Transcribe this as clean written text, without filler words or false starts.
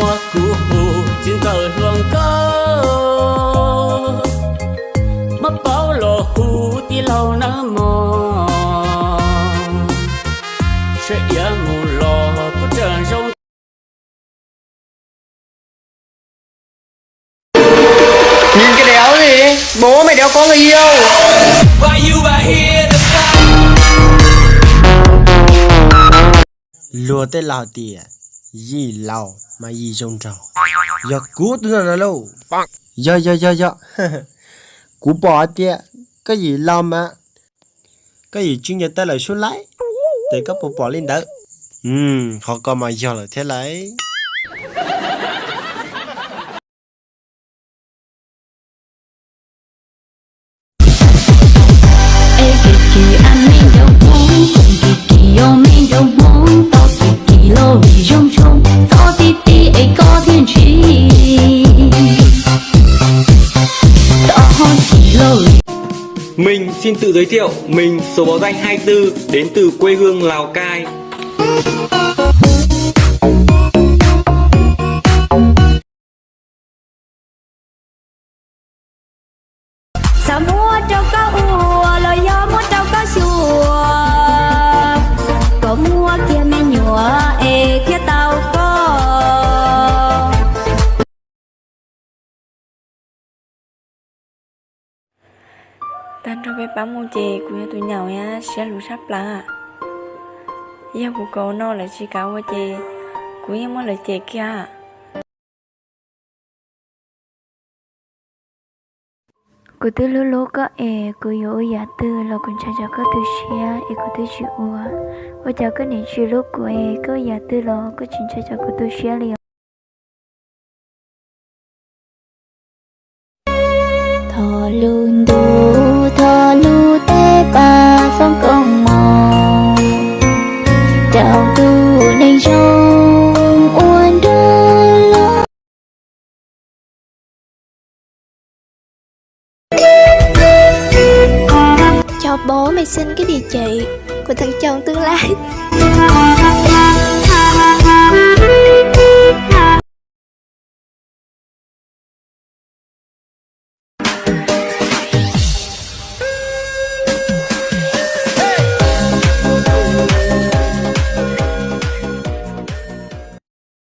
mua cũ trên cờ luồng cơ mất bao lò hú tí lâu nắng mò sẽ yên mù lò có trần rong. Nhìn cái đéo gì? Bố mày đéo có người yêu. Lùa tên lào tìa gì lào mà gì trong trò. Giờ cú tôi là lâu. Giờ cú bỏ tìa. Cái gì lào mà. Cái gì chuyên nhật ta lại xuống lái. Để các bộ bỏ lên đó. Họ còn mà giờ là thế lấy. Mình xin tự giới thiệu, mình số báo danh 24 đến từ quê hương Lào Cai. Sao mua trâu cá ua, lời gió mua trâu cá xua. Có mua kia mẹ nhùa, kia tao có. Tan cho bé bám mua chè của tụi nhỏ nha, sẽ lù sắp là. Giờ của cô nó là chỉ cáo qua chè, của em mới là chè kia. Cô tư lú lú có cô yếu giả tư là con cha cho có tư xe cô tư chịu ua. Cô cháu có nên chịu lúc của có giả tư là có chuyện cha cho cô tư xe liền. Thọ lùn đu thọ lù tê ba phong công mò. Chào tu nên trong uốn đưa lắm. Cho bố mày xin cái địa chỉ của thằng chồng tương lai.